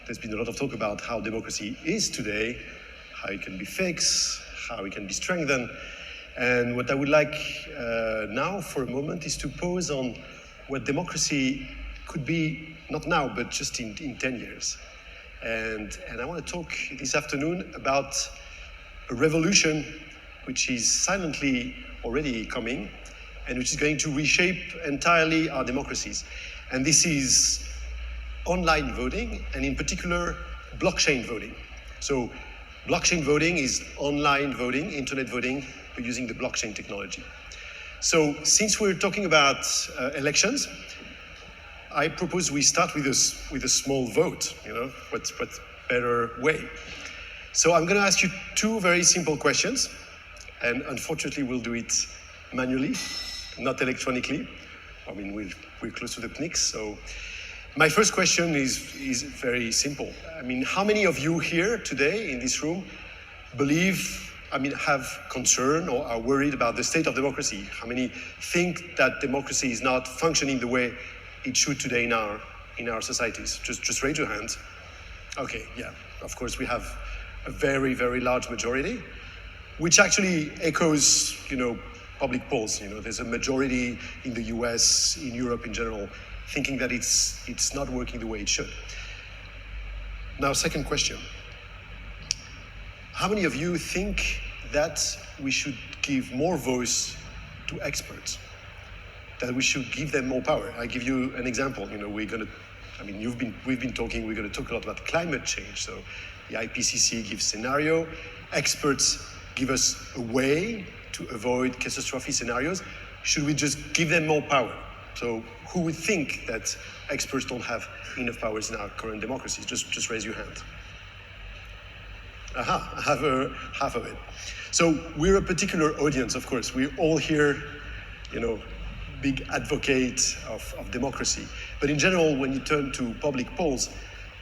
there's been a lot of talk about how democracy is today, how it can be fixed, how it can be strengthened. And what I would like now for a moment is to pause on what democracy could be, not now, but just in 10 years. And I want to talk this afternoon about a revolution which is silently already coming and which is going to reshape entirely our democracies. And this is online voting, and in particular, blockchain voting. So blockchain voting is online voting, internet voting, but using the blockchain technology. So since we're talking about elections, I propose we start with a small vote. What's better way? So I'm going to ask you two very simple questions, and unfortunately we'll do it manually, not electronically. I mean, we're close to the PNICs, so my first question is very simple. I mean, how many of you here today in this room have concern or are worried about the state of democracy? How many think that democracy is not functioning the way it should today in our societies? Just raise your hands. Okay, yeah, of course we have a very, very large majority, which actually echoes, public polls. There's a majority in the US, in Europe in general, thinking that it's not working the way it should. Now, second question. How many of you think that we should give more voice to experts? That we should give them more power? I give you an example. We've been talking, we're going to talk a lot about climate change. So the IPCC gives scenario, experts give us a way to avoid catastrophic scenarios. Should we just give them more power? So who would think that experts don't have enough powers in our current democracies? Just raise your hand. Aha, I have half of it. So we're a particular audience, of course. We're all here, big advocate of democracy. But in general, when you turn to public polls,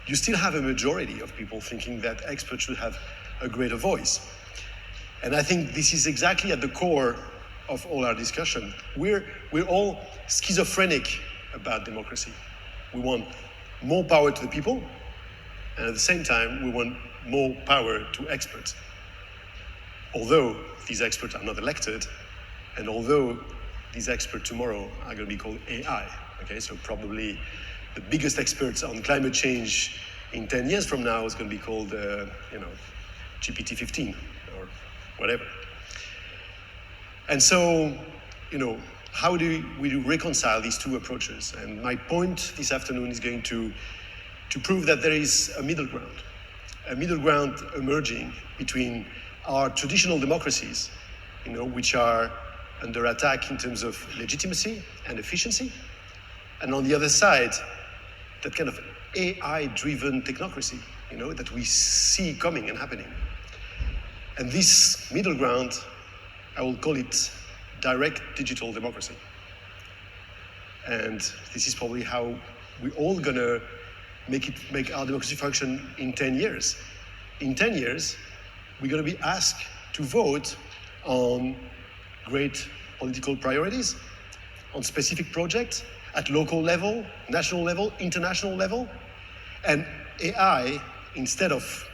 you still have a majority of people thinking that experts should have a greater voice. And I think this is exactly at the core of all our discussion. We're all schizophrenic about democracy. We want more power to the people, and at the same time, we want more power to experts. Although these experts are not elected, and although these experts tomorrow are going to be called AI. Okay, so probably the biggest experts on climate change in 10 years from now is going to be called, GPT-15 or whatever. And so, how do we reconcile these two approaches? And my point this afternoon is going to prove that there is a middle ground emerging between our traditional democracies, which are under attack in terms of legitimacy and efficiency, and on the other side, that kind of AI-driven technocracy, that we see coming and happening. And this middle ground, I will call it direct digital democracy. And this is probably how we're all gonna make our democracy function in 10 years. In 10 years, we're gonna be asked to vote on great political priorities, on specific projects at local level, national level, international level. And AI, instead of,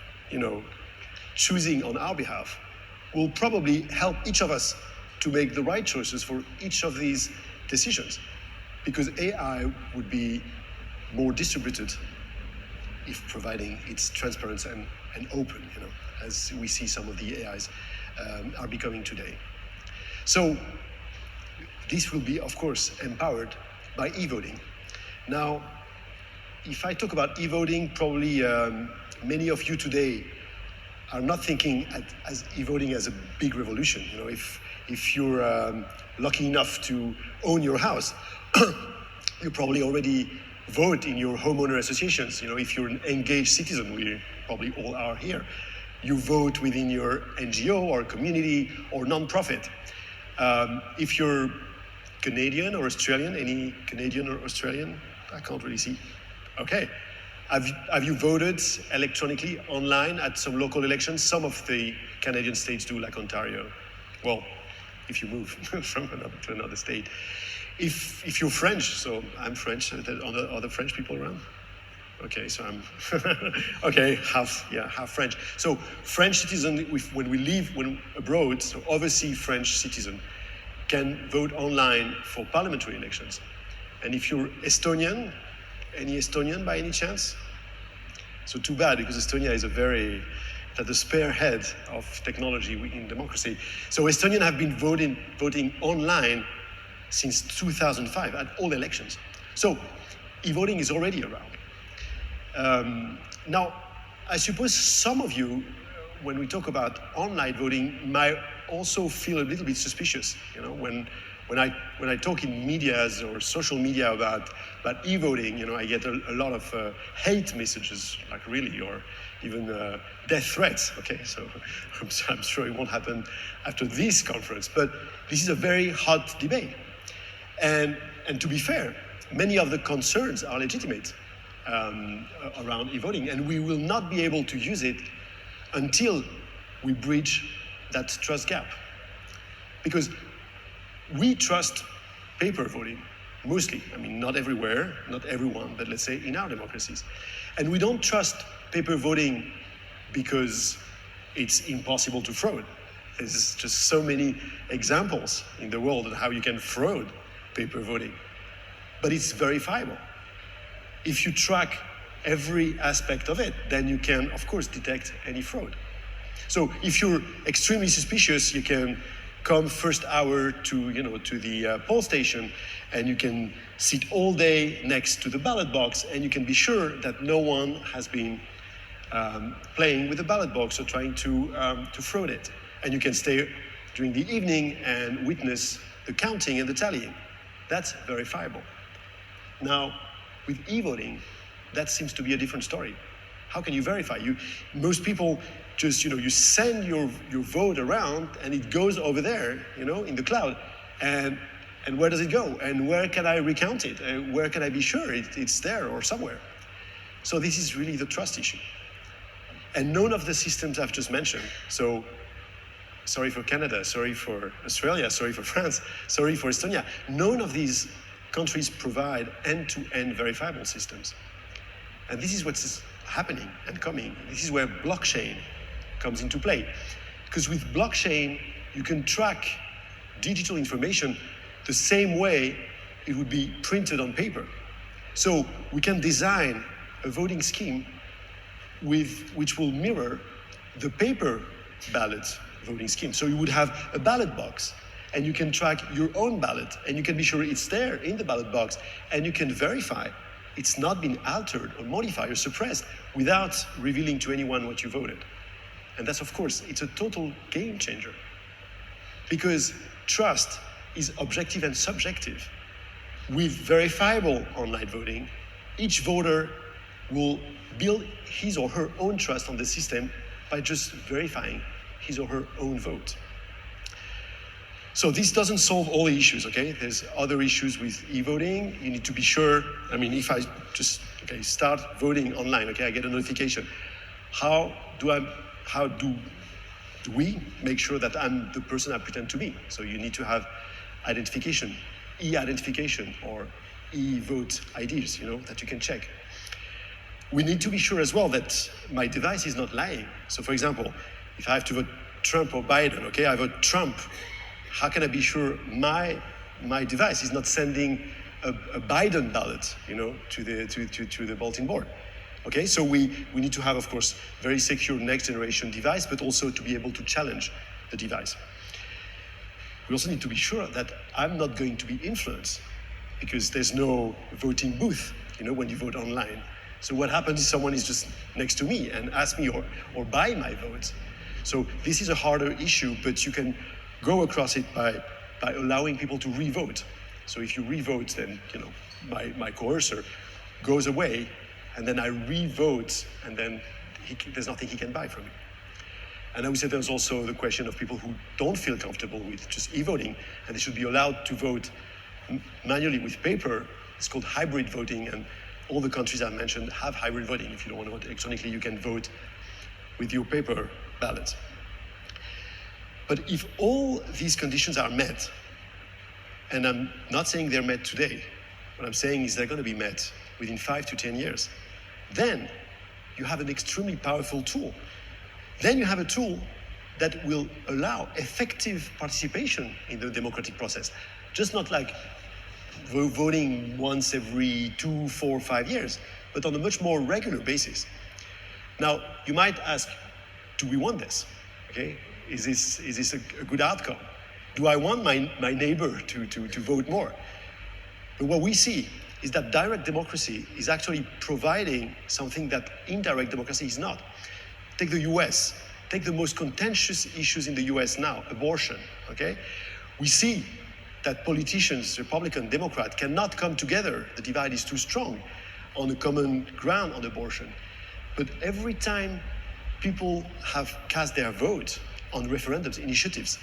choosing on our behalf, will probably help each of us to make the right choices for each of these decisions, because AI would be more distributed if providing it's transparent and open, as we see some of the AIs are becoming today. So this will be, of course, empowered by e-voting. Now, if I talk about e-voting, probably many of you today are not thinking as e-voting as a big revolution. If you're lucky enough to own your house, you probably already vote in your homeowner associations. If you're an engaged citizen, we probably all are here, you vote within your NGO or community or nonprofit. If you're Canadian or Australian, any Canadian or Australian? I can't really see. Okay. Have you voted electronically online at some local elections? Some of the Canadian states do, like Ontario. Well, if you move from to another state. If you're French, so I'm French, are there other French people around? Okay, so I'm okay, half French. So French citizen, when we live abroad, so overseas French citizen can vote online for parliamentary elections. And if you're Estonian, any Estonian by any chance? So too bad, because Estonia is at the spearhead of technology in democracy. So Estonians have been voting online since 2005 at all elections. So e-voting is already around. Now, I suppose some of you, when we talk about online voting, might also feel a little bit suspicious. You know, when I talk in medias or social media about e-voting, I get a lot of hate messages, like really, or even death threats. Okay, so I'm sure it won't happen after this conference, but this is a very hot debate. And to be fair, many of the concerns are legitimate around e-voting, and we will not be able to use it until we bridge that trust gap. Because we trust paper voting, mostly. I mean, not everywhere, not everyone, but let's say in our democracies. And we don't trust paper voting because it's impossible to fraud. There's just so many examples in the world of how you can fraud paper voting. But it's verifiable. If you track every aspect of it, then you can, of course, detect any fraud. So if you're extremely suspicious, you can come first hour to the poll station, and you can sit all day next to the ballot box, and you can be sure that no one has been playing with the ballot box or trying to fraud it. And you can stay during the evening and witness the counting and the tallying. That's verifiable. Now, with e-voting, that seems to be a different story. How can you verify? Most people just, you send your vote around and it goes over there, in the cloud. And where does it go? And where can I recount it? And where can I be sure it's there or somewhere? So this is really the trust issue. And none of the systems I've just mentioned, so sorry for Canada, sorry for Australia, sorry for France, sorry for Estonia, none of these countries provide end-to-end verifiable systems. And this is what's happening and coming. This is where blockchain comes into play. Because with blockchain, you can track digital information the same way it would be printed on paper. So we can design a voting scheme which will mirror the paper ballot voting scheme. So you would have a ballot box, and you can track your own ballot, and you can be sure it's there in the ballot box, and you can verify it's not been altered or modified or suppressed without revealing to anyone what you voted. And that's, of course, it's a total game changer. Because trust is objective and subjective. With verifiable online voting, each voter will build his or her own trust on the system by just verifying his or her own vote. So this doesn't solve all the issues, okay? There's other issues with e-voting. You need to be sure, if I just, start voting online, I get a notification. How do we make sure that I'm the person I pretend to be? So you need to have identification, e-identification or e-vote IDs, that you can check. We need to be sure as well that my device is not lying. So for example, if I have to vote Trump or Biden, I vote Trump, how can I be sure my device is not sending a Biden ballot, to the bulletin board? Okay, so we need to have, of course, very secure next generation device, but also to be able to challenge the device. We also need to be sure that I'm not going to be influenced, because there's no voting booth, when you vote online. So what happens if someone is just next to me and asks me or buy my vote? So this is a harder issue, but you can go across it by allowing people to re-vote. So if you re-vote, then my coercer goes away, and then I re-vote, and then there's nothing he can buy from me. And I would say there's also the question of people who don't feel comfortable with just e-voting, and they should be allowed to vote manually with paper. It's called hybrid voting, and all the countries I mentioned have hybrid voting. If you don't want to vote electronically, you can vote with your paper ballot. But if all these conditions are met, and I'm not saying they're met today, what I'm saying is they're going to be met within 5 to 10 years, then you have an extremely powerful tool. Then you have a tool that will allow effective participation in the democratic process. Just not like voting once every 2, 4, 5 years, but on a much more regular basis. Now, you might ask, do we want this? Okay, is this a good outcome? Do I want my neighbor to vote more? But what we see is that direct democracy is actually providing something that indirect democracy is not. Take the US. Take the most contentious issues in the US now, abortion, okay? We see that politicians, Republican, Democrat, cannot come together. The divide is too strong on a common ground on abortion. But every time people have cast their vote on referendums, initiatives,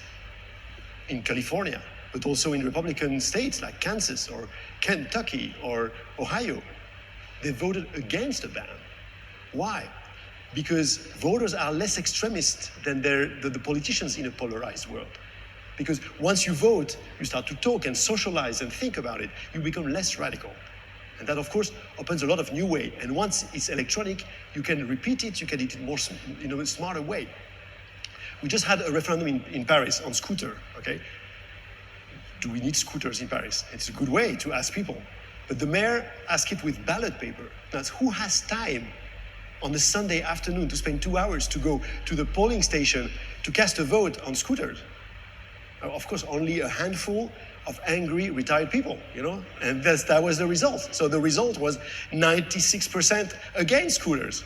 in California, but also in Republican states like Kansas or Kentucky or Ohio, they voted against the ban. Why? Because voters are less extremist than the politicians in a polarized world. Because once you vote, you start to talk and socialize and think about it, you become less radical. And that, of course, opens a lot of new ways. And once it's electronic, you can repeat it, you can do it more, in a smarter way. We just had a referendum in Paris on scooter, okay? Do we need scooters in Paris? It's a good way to ask people. But the mayor asked it with ballot paper. That's who has time on a Sunday afternoon to spend 2 hours to go to the polling station to cast a vote on scooters? Of course, only a handful of angry retired people, you know? And that was the result. So the result was 96% against scooters.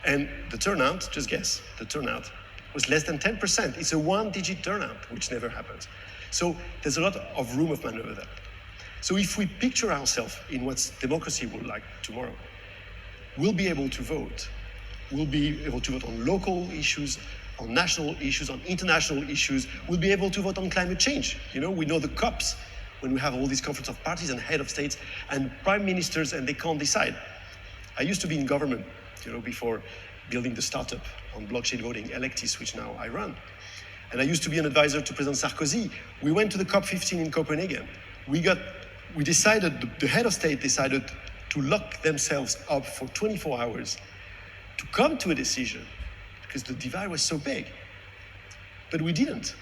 And the turnout, just guess, the turnout was less than 10%. It's a one-digit turnout, which never happens. So there's a lot of room of maneuver there. So if we picture ourselves in what democracy will like tomorrow, we'll be able to vote. We'll be able to vote on local issues, on national issues, on international issues. We'll be able to vote on climate change. You know, we know the COPs, when we have all these conference of parties and head of states and prime ministers, and they can't decide. I used to be in government, you know, before building the startup on blockchain voting, Electis, which now I run. And I used to be an advisor to President Sarkozy. We went to the COP15 in Copenhagen. We decided, the head of state decided to lock themselves up for 24 hours to come to a decision because the divide was so big. But we didn't.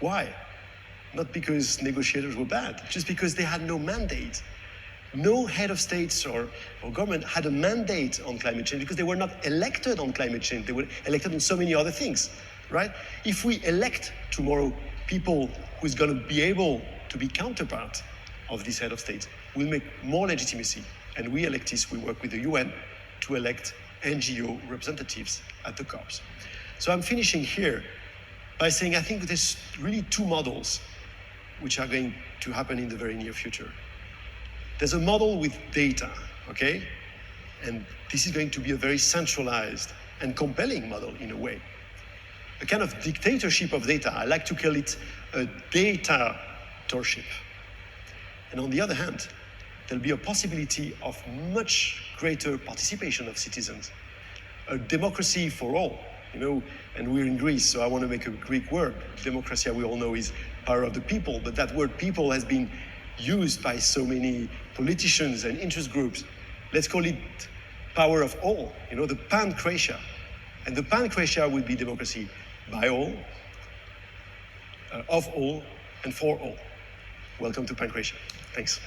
Why? Not because negotiators were bad, just because they had no mandate. No head of states or government had a mandate on climate change because they were not elected on climate change. They were elected on so many other things, right? If we elect tomorrow people who's going to be able to be counterpart of this head of state, we'll make more legitimacy. And we, Electis, we work with the UN to elect NGO representatives at the COPs. So I'm finishing here by saying I think there's really two models which are going to happen in the very near future. There's a model with data, okay? And this is going to be a very centralized and compelling model in a way. A kind of dictatorship of data. I like to call it a datatorship. And on the other hand, there'll be a possibility of much greater participation of citizens. A democracy for all, you know, and we're in Greece, so I want to make a Greek word. Democracy, we all know, is power of the people, but that word people has been used by so many politicians and interest groups. Let's call it power of all, you know, the pancratia. And the pancratia will be democracy by all, of all, and for all. Welcome to pancratia. Thanks.